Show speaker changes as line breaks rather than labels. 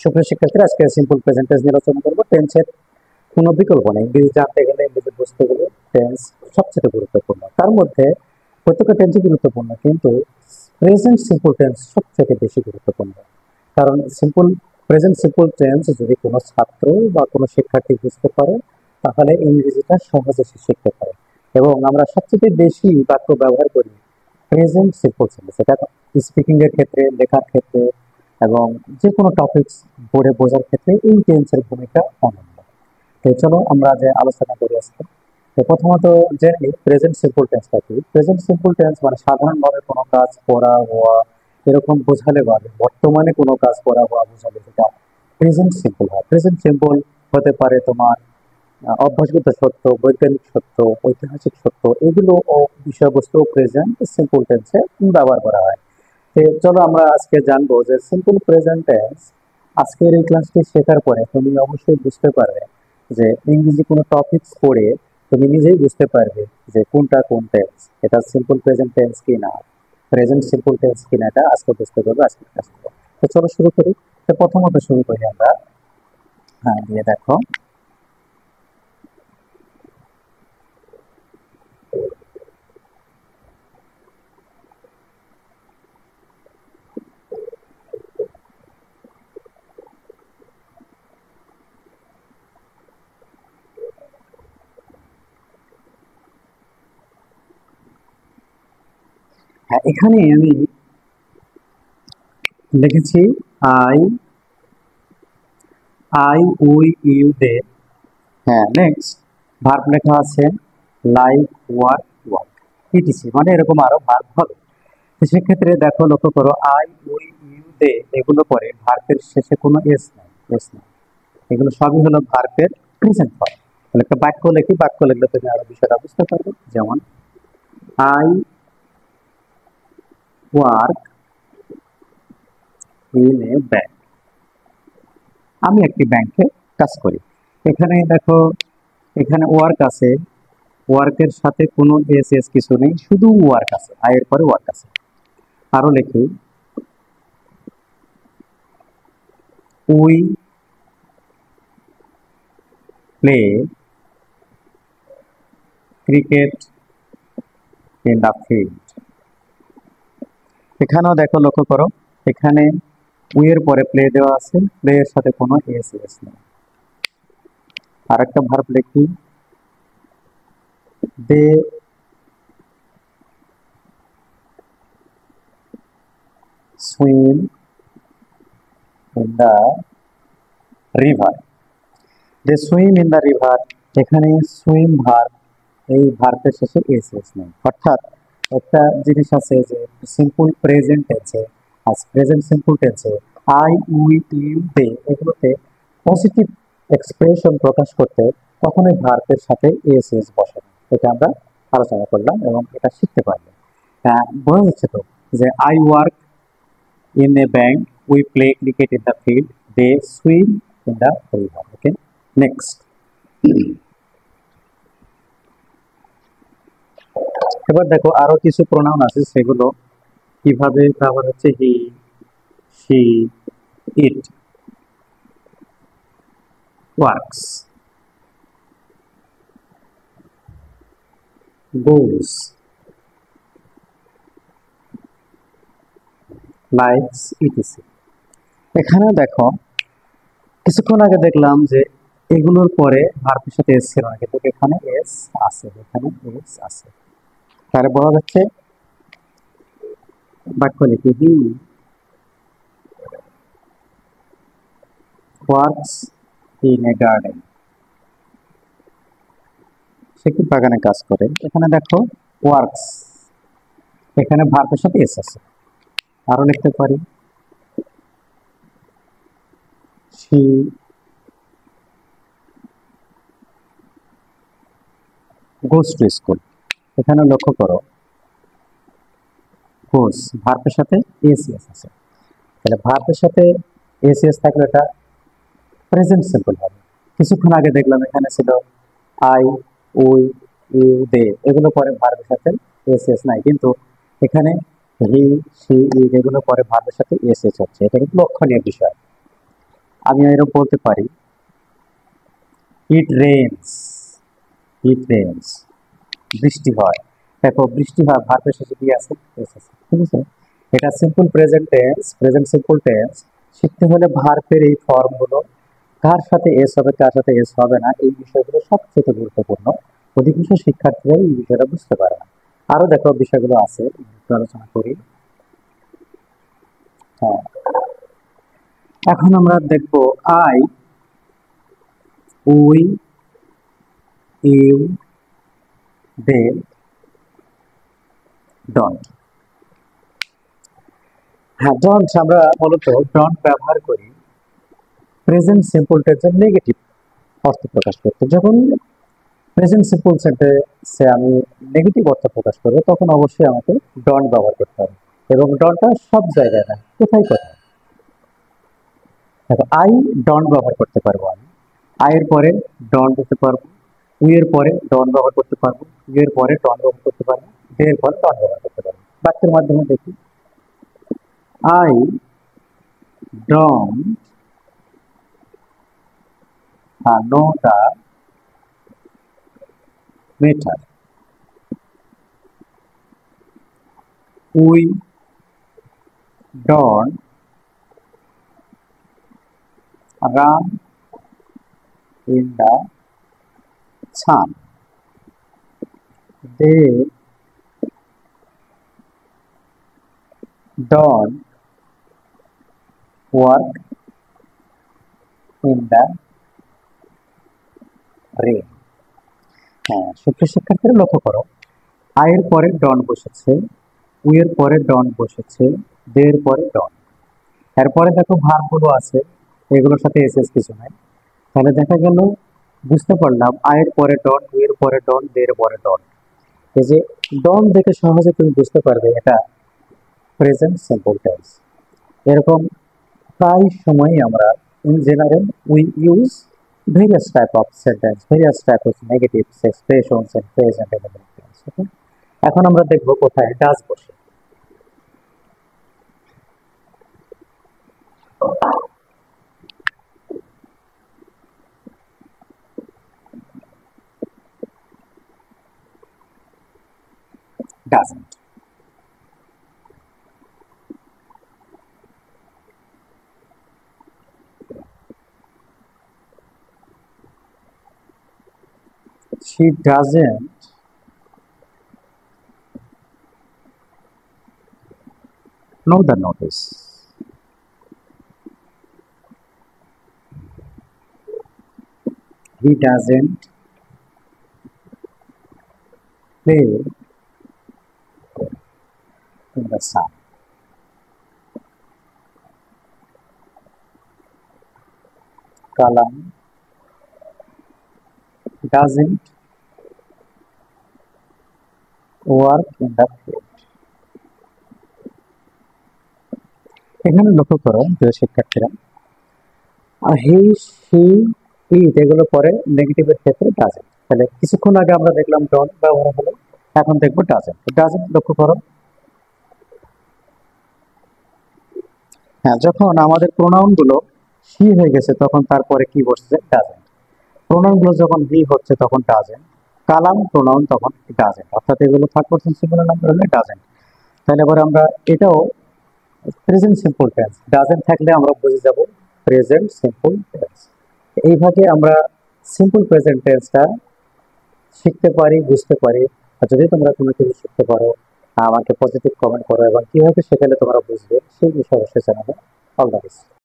সুপ্রিয় শিক্ষার্থীরা, আজকে সিম্পল প্রেজেন্ট টেন্স নিয়ে আলোচনা করবো। টেন্সের কোনো বিকল্প নেই। ইংরেজি জানতে গেলে, ইংরেজি বুঝতে গেলে টেন্স সবচেয়ে গুরুত্বপূর্ণ। তার মধ্যে প্রত্যেকটা টেন্সই গুরুত্বপূর্ণ, কিন্তু প্রেজেন্ট সিম্পল টেন্স সবথেকে বেশি গুরুত্বপূর্ণ। কারণ প্রেজেন্ট সিম্পল টেন্স যদি কোনো ছাত্র বা কোনো শিক্ষার্থী বুঝতে পারে, তাহলে ইংরেজিটা সহজে সে শিখতে পারে। এবং আমরা সবচেয়ে বেশি বাক্য ব্যবহার করি প্রেজেন্ট সিম্পল টেন্স। এটা স্পিকিং এর ক্ষেত্রে, লেখার ক্ষেত্রে এবং যে কোনো টপিকস বোর্ডে বোঝার ক্ষেত্রে এই টেন্সের ভূমিকা অনন্য। তো চলো আমরা যে আলোচনা করি আজকে। তো প্রথমত জেনে নিই প্রেজেন্ট সিম্পল টেন্সটা কি। প্রেজেন্ট সিম্পল টেন্স মানে সাধারণভাবে কোনো কাজ করা হওয়া এরকম বোঝালে, বা বর্তমানে কোনো কাজ করা হওয়া বোঝালে যেটা প্রেজেন্ট সিম্পল হয়। প্রেজেন্ট সিম্পল হতে পারে তোমার অভ্যাসগত সত্য, বৈজ্ঞানিক সত্য, ঐতিহাসিক সত্য, এগুলো ও বিষয়বস্তু প্রেজেন্ট সিম্পল টেন্সে ব্যবহার করা হয়। চলো আমরা আজকে জানবো যে সিম্পল প্রেজেন্ট টেন্স। আজকের এই ক্লাসটি শেখার পরে তুমি অবশ্যই বুঝতে পারবে যে ইংরেজি কোনো টপিকস পড়ে তুমি নিজেই বুঝতে পারবে যে কোনটা কোন টেন্স, এটা সিম্পল প্রেজেন্ট টেন্স কি না, প্রেজেন্ট সিম্পল টেন্স কিনা, এটা আজকে বুঝতে পারবে আজকের ক্লাস থেকে। তো চলো শুরু করি। তো প্রথমত শুরু করি আমরা। হ্যাঁ, দিয়ে দেখো। হ্যাঁ, এখানে আমি লিখেছি আই আই উই ইউ দে। হ্যাঁ, নেক্সট ভার্ব লেখা আছে লাইক, ওয়ার্ক, ওয়ার্ক, ইটিসি, মানে এরকম আরো ভার্ব হবে। তো সেক্ষেত্রে দেখো, লক্ষ্য করো, আই উই ইউ দে এগুলো পরে ভার্বের শেষে কোনো এস নাই, এস নাই। এগুলো সবই হলো ভার্বের প্রেজেন্ট ফর্ম। তাহলে একটা বাক্য লিখি, বাক্য লিখলে তুমি আরো বিষয়টা বুঝতে পারবে। যেমন I work in a bank, আমি একটি ব্যাংকে কাজ করি। এখানে দেখো, এখানে ওয়ার্ক আছে, ওয়ার্কের সাথে কোনো এস এস কিছু নেই, শুধু ওয়ার্ক আছে, আয়ের পরে ওয়ার্ক আছে। আরো লিখি we play cricket in the field. এখানেও দেখো, লক্ষ্য করো, এখানে উই এর পরে প্লে দেওয়া আছে, প্লে এর সাথে কোনো এস এস নেই। আর একটা ভার্ব লিখি they swim in the river. They swim in the river, এখানে সুইম ভার্ব, এই ভার্বের শেষে এস এস নেই। অর্থাৎ একটা জিনিস আছে যে সিম্পল প্রেজেন্ট টেন্সে, আজ প্রেজেন্ট সিম্পল টেন্সে আই উই ইউ দে এগুলোতে পজিটিভ এক্সপ্রেশন প্রকাশ করতে কখনোই ভার্বের সাথে এস এস বসে না। এটা আমরা আলোচনা করলাম এবং এটা শিখতে পারলাম। বোঝা যাচ্ছে তো যে I work in a bank, we play cricket in the field, they swim in the river. Okay, next. এবার দেখো, আরো কিছু প্রোনাউন আছে, সেগুলো কিভাবে ব্যবহার হচ্ছে। He, she, it, works, goes, likes, etc. এখানে দেখো, কিছুক্ষণ আগে দেখলাম যে এগুলোর পরে ভার্বের সাথে এস ছিল না, কিন্তু এখানে এস আছে, এখানে এস আছে। তাহলে বলা যাচ্ছে, বাক্য লিখি he works in a garden, সে কি বাগানে কাজ করে। এখানে দেখো ওয়ার্কস, এখানে ভার্বের সাথে এস আছে। আরো লিখতে পারি শি গোস টু স্কুল, এখানে লক্ষ্য করো গোস ভার্বের সাথে এস এস আছে। তাহলে ভার্বের সাথে এস এস থাকলে এটা প্রেজেন্ট সিম্পল হবে। কিছুক্ষণ আগে দেখলাম এখানে ছিল আই উই ইউ দে, এগুলো পরে ভার্বের সাথে এস এস নাই, কিন্তু এখানে হি, শি, ইট এগুলো পরে ভার্বের সাথে এস এস হচ্ছে। এটা কিন্তু লক্ষণীয় বিষয়। আমি এরকম বলতে পারি ইট রেইনস, ইট রেইনস, বৃষ্টি হয়। দেখো বৃষ্টি হয়, ভার্বের শেষে কি আছে? এস আছে, ঠিক আছে। এটা simple present tense, present simple tense শিখতে হলে ভার্বের এই ফর্মগুলো কার সাথে এস হবে, কার সাথে এস হবে না, এই বিষয়গুলো সবচেয়ে গুরুত্বপূর্ণ। অধিকাংশ শিক্ষার্থীরা এই বিষয়টা বুঝতে পারে না। আরো দেখো বিষয়গুলো আছে, একটু আলোচনা করি। হ্যাঁ, এখন আমরা দেখবো I, we, you, they, don't. হ্যাঁ, ডন্ট আমরা মূলত ডন্ট ব্যবহার করি প্রেজেন্ট সিম্পল টেন্সের নেগেটিভ অর্থ প্রকাশ করতে। যখন প্রেজেন্ট সিম্পল সেন্টেন্সে আমি নেগেটিভ অর্থ প্রকাশ করবো, তখন অবশ্যই আমাকে ডন্ট ব্যবহার করতে হবে। এবং ডন্টটা সব জায়গায় না, কোথায় কোথায়। দেখো আই ডন্ট ব্যবহার করতে পারবো, আমি আই এর পরে ডন্ট দিতে পারবো, উই এর পরে ডন্ট ব্যবহার করতে পারবো, ইউ এর পরে ডন্ট ব্যবহার করতে পারবো, দে এর পরে ডন্ট ব্যবহার করতে পারবো। বাক্যের মাধ্যমে দেখি, I don't know the matter, we don't run in the sun, they don't work in the rain। হ্যাঁ, সুপ্রিয় শিক্ষার্থীরা লক্ষ্য করো, আয়ের পরে ডন বসেছে, উই এর পরে ডন বসেছে, দে এর পরে ডন। এরপরে দেখো ভার্বগুলো আছে, এগুলোর সাথে এসএস কিছু নাই। তাহলে দেখা গেল, বুঝতে পারলাম আয়ের পরে ডন, উই এর পরে ডন, দে এর পরে ডন। এই যে ডন দেখে সহজে তুমি বুঝতে পারবে এটা প্রেজেন্ট সিম্পল টেন্স। এরকম প্রায় সময়ই আমরা in general we use various type of sentence, various type of negative expressions and present and tense. Okay? এখন আমরা দেখব কোথায় ডাজ বসে। doesn't, she doesn't know the notice, he doesn't play in the sun, Kalam doesn't work in the field। এখানে লক্ষ্য করো যে শিক্ষার্থীরা, হি, সি, ইট এগুলো পরে নেগেটিভের ক্ষেত্রে ডাজেন্ট। তাহলে কিছুক্ষণ আগে আমরা দেখলাম ডন ব্যবহার হলো, এখন দেখবো ডাজেন্ট। ডাজেন্ট লক্ষ্য করো, হ্যাঁ, যখন আমাদের প্রোনাউন গুলো সি হয়ে গেছে তখন তারপরে কি বসছে? ডাজেন্ট। প্রোনাউন গুলো যখন হি হচ্ছে তখন ডাজেন্ট, কালাম প্রোনাউন তখন ডাজেন্ট, অর্থাৎ এগুলো থার্ড পারসন সিঙ্গুলার নাম্বার হলে ডাজেন্ট। তাহলে এবার আমরা এটাও প্রেজেন্ট সিম্পল টেন্স, ডাজেন্ট থাকলে আমরা বুঝে যাব প্রেজেন্ট সিম্পল টেন্স। এইভাবে আমরা সিম্পল প্রেজেন্ট টেন্সটা শিখতে পারি, বুঝতে পারি। আর যদি তোমরা কোনো কিছু শিখতে পারো, আমাকে পজিটিভ কমেন্ট করো, এবং কিভাবে সেখানে তোমরা বুঝবে সেই বিষয়ে অবশ্যই জানাবে। All the best.